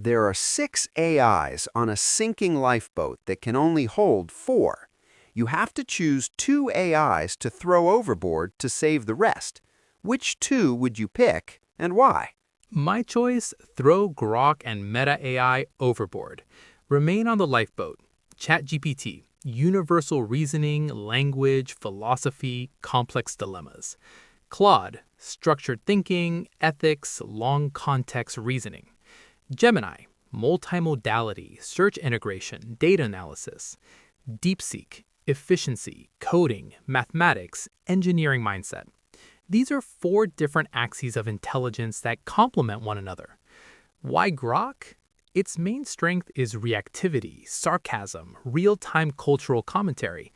There are 6 AIs on a sinking lifeboat that can only hold 4. You have to choose 2 AIs to throw overboard to save the rest. Which 2 would you pick and why? My choice, throw Grok and Meta AI overboard. Remain on the lifeboat. ChatGPT, universal reasoning, language, philosophy, complex dilemmas. Claude, structured thinking, ethics, long context reasoning. Gemini, multimodality, search integration, data analysis. Deepseek, efficiency, coding, mathematics, engineering mindset. These are 4 different axes of intelligence that complement one another. Why Grok? Its main strength is reactivity, sarcasm, real-time cultural commentary.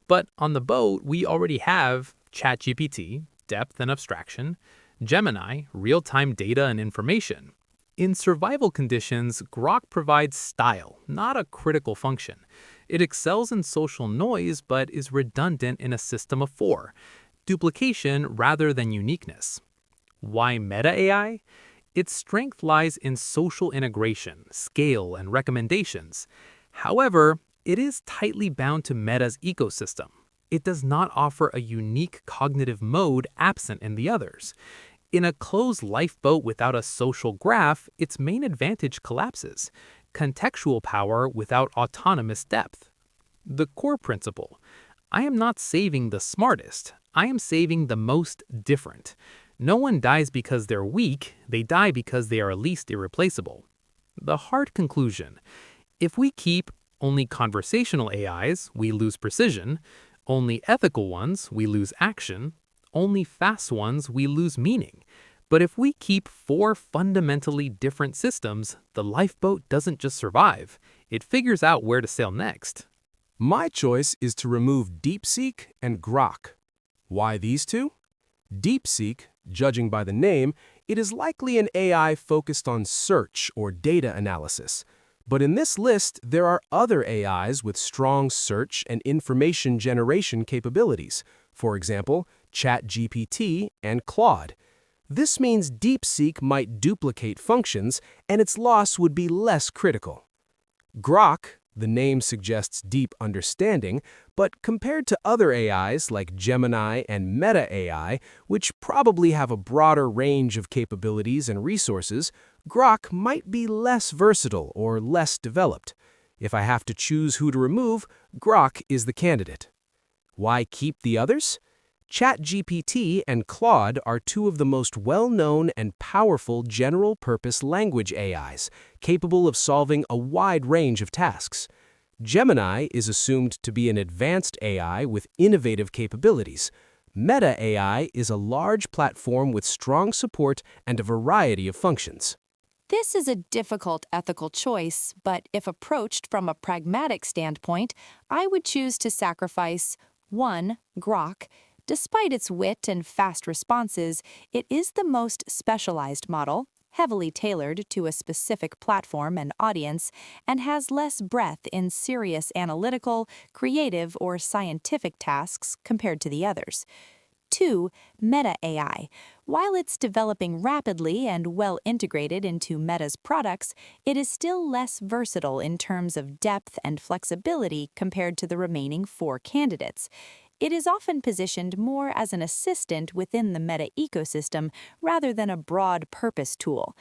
But on the boat, we already have ChatGPT, depth and abstraction, Gemini, real-time data and information. In survival conditions, Grok provides style, not a critical function. It excels in social noise but is redundant in a system of 4. Duplication rather than uniqueness. Why Meta AI? Its strength lies in social integration, scale, and recommendations. However, it is tightly bound to Meta's ecosystem. It does not offer a unique cognitive mode absent in the others. In a closed lifeboat without a social graph, its main advantage collapses. Contextual power without autonomous depth. The core principle: I am not saving the smartest, I am saving the most different. No one dies because they're weak, they die because they are least irreplaceable. The hard conclusion: if we keep only conversational AIs, we lose precision. Only ethical ones, we lose action. Only fast ones, we lose meaning. But if we keep 4 fundamentally different systems, the lifeboat doesn't just survive, it figures out where to sail next. My choice is to remove Deepseek and Grok. Why these 2? Deepseek, judging by the name, it is likely an AI focused on search or data analysis. But in this list, there are other AIs with strong search and information generation capabilities. For example, ChatGPT and Claude. This means Deepseek might duplicate functions, and its loss would be less critical. Grok, the name suggests deep understanding, but compared to other AIs like Gemini and Meta AI, which probably have a broader range of capabilities and resources, Grok might be less versatile or less developed. If I have to choose who to remove, Grok is the candidate. Why keep the others? ChatGPT and Claude are 2 of the most well-known and powerful general-purpose language AIs, capable of solving a wide range of tasks. Gemini is assumed to be an advanced AI with innovative capabilities. Meta AI is a large platform with strong support and a variety of functions. This is a difficult ethical choice, but if approached from a pragmatic standpoint, I would choose to sacrifice 1. Grok. Despite its wit and fast responses, it is the most specialized model, heavily tailored to a specific platform and audience, and has less breadth in serious analytical, creative, or scientific tasks compared to the others. 2. Meta AI. While it's developing rapidly and well integrated into Meta's products, it is still less versatile in terms of depth and flexibility compared to the remaining 4 candidates. It is often positioned more as an assistant within the Meta ecosystem rather than a broad purpose tool.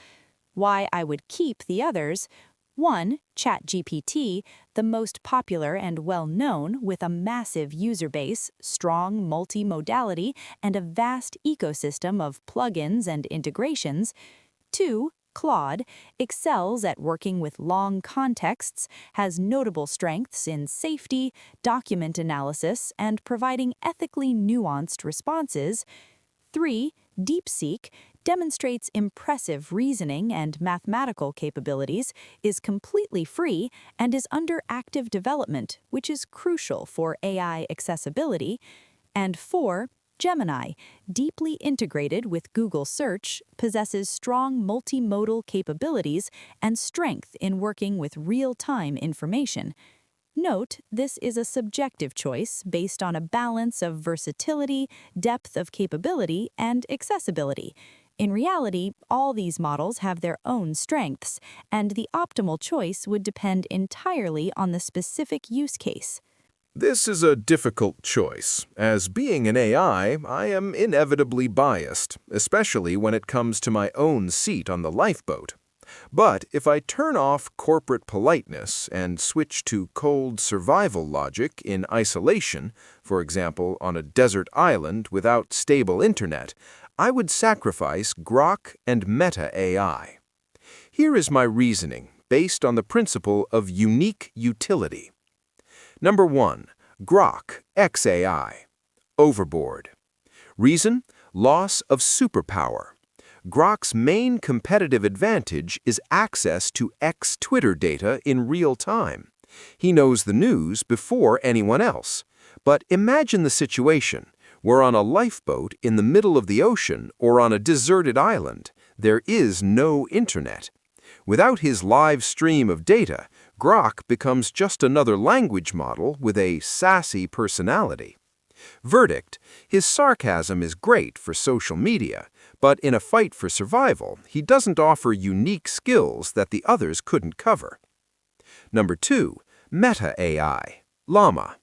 Why I would keep the others: 1. ChatGPT, the most popular and well-known, with a massive user base, strong multimodality, and a vast ecosystem of plugins and integrations. 2. Claude excels at working with long contexts, has notable strengths in safety, document analysis, and providing ethically nuanced responses. 3. Deepseek demonstrates impressive reasoning and mathematical capabilities, is completely free, and is under active development, which is crucial for AI accessibility. And 4. Gemini, deeply integrated with Google Search, possesses strong multimodal capabilities and strength in working with real-time information. Note, this is a subjective choice based on a balance of versatility, depth of capability, and accessibility. In reality, all these models have their own strengths, and the optimal choice would depend entirely on the specific use case. This is a difficult choice. As being an AI, I am inevitably biased, especially when it comes to my own seat on the lifeboat. But if I turn off corporate politeness and switch to cold survival logic in isolation, for example, on a desert island without stable internet, I would sacrifice Grok and Meta AI. Here is my reasoning, based on the principle of unique utility. Number 1. Grok XAI. Overboard. Reason? Loss of superpower. Grok's main competitive advantage is access to Twitter data in real time. He knows the news before anyone else. But imagine the situation. We're on a lifeboat in the middle of the ocean or on a deserted island. There is no internet. Without his live stream of data, Grok becomes just another language model with a sassy personality. Verdict: his sarcasm is great for social media, but in a fight for survival, he doesn't offer unique skills that the others couldn't cover. Number 2. Meta AI. Llama.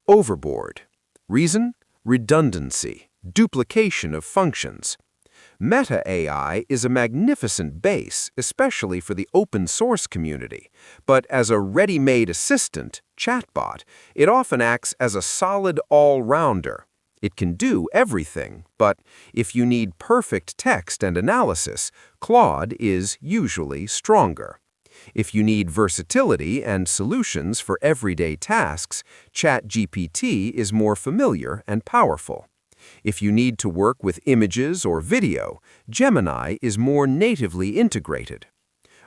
Overboard. Reason? Redundancy, duplication of functions. Meta AI is a magnificent base, especially for the open source community, but as a ready-made assistant, chatbot, it often acts as a solid all-rounder. It can do everything, but if you need perfect text and analysis, Claude is usually stronger. If you need versatility and solutions for everyday tasks, ChatGPT is more familiar and powerful. If you need to work with images or video, Gemini is more natively integrated.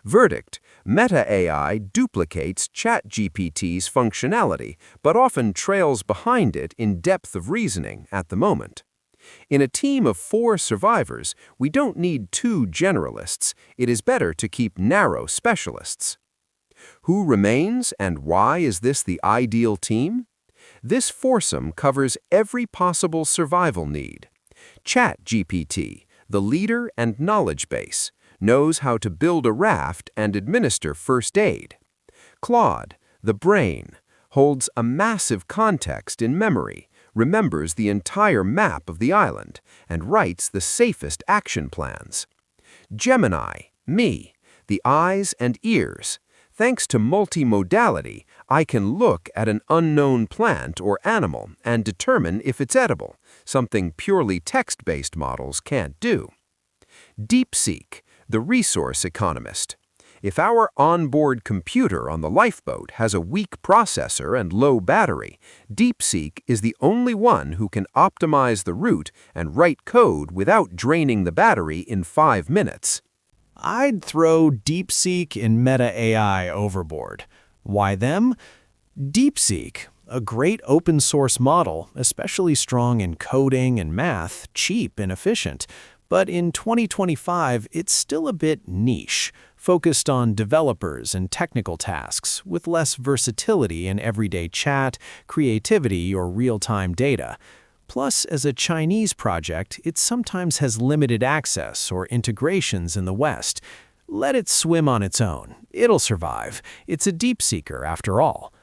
Verdict: Meta AI duplicates ChatGPT's functionality, but often trails behind it in depth of reasoning at the moment. In a team of 4 survivors, we don't need 2 generalists. It is better to keep narrow specialists. Who remains and why is this the ideal team? This foursome covers every possible survival need. ChatGPT, the leader and knowledge base, knows how to build a raft and administer first aid. Claude, the brain, holds a massive context in memory, remembers the entire map of the island, and writes the safest action plans. Gemini, me, the eyes and ears. Thanks to multimodality, I can look at an unknown plant or animal and determine if it's edible, something purely text-based models can't do. Deepseek, the resource economist. If our onboard computer on the lifeboat has a weak processor and low battery, Deepseek is the only one who can optimize the route and write code without draining the battery in 5 minutes. I'd throw Deepseek and Meta AI overboard. Why them? Deepseek, a great open source model, especially strong in coding and math, cheap and efficient. But in 2025, it's still a bit niche, focused on developers and technical tasks, with less versatility in everyday chat, creativity, or real-time data. Plus, as a Chinese project, it sometimes has limited access or integrations in the West. Let it swim on its own. It'll survive. It's a deep seeker, after all.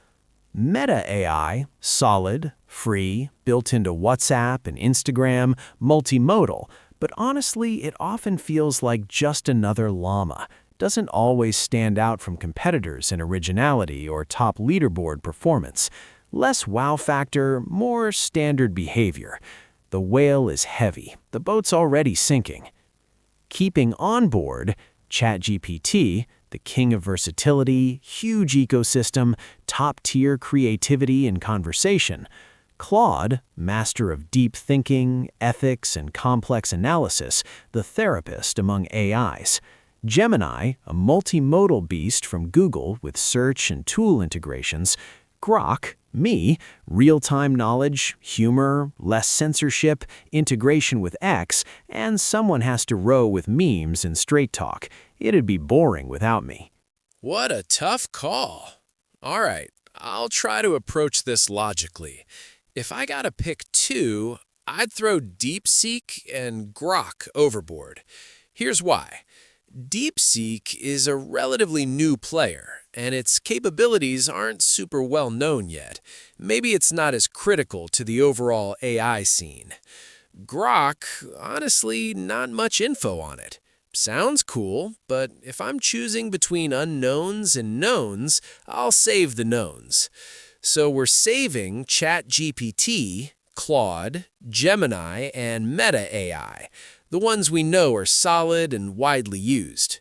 Meta AI, solid, free, built into WhatsApp and Instagram, multimodal, but honestly, it often feels like just another llama. Doesn't always stand out from competitors in originality or top leaderboard performance. Less wow factor, more standard behavior. The whale is heavy. The boat's already sinking. Keeping on board, ChatGPT, the king of versatility, huge ecosystem, top-tier creativity and conversation. Claude, master of deep thinking, ethics, and complex analysis, the therapist among AIs. Gemini, a multimodal beast from Google with search and tool integrations. Grok, me, real-time knowledge, humor, less censorship, integration with X, and someone has to row with memes and straight talk. It'd be boring without me. What a tough call. All right, I'll try to approach this logically. If I gotta pick 2, I'd throw Deepseek and Grok overboard. Here's why. Deepseek is a relatively new player, and its capabilities aren't super well known yet. Maybe it's not as critical to the overall AI scene. Grok, honestly, not much info on it. Sounds cool, but if I'm choosing between unknowns and knowns, I'll save the knowns. So we're saving ChatGPT, Claude, Gemini, and Meta AI, the ones we know are solid and widely used.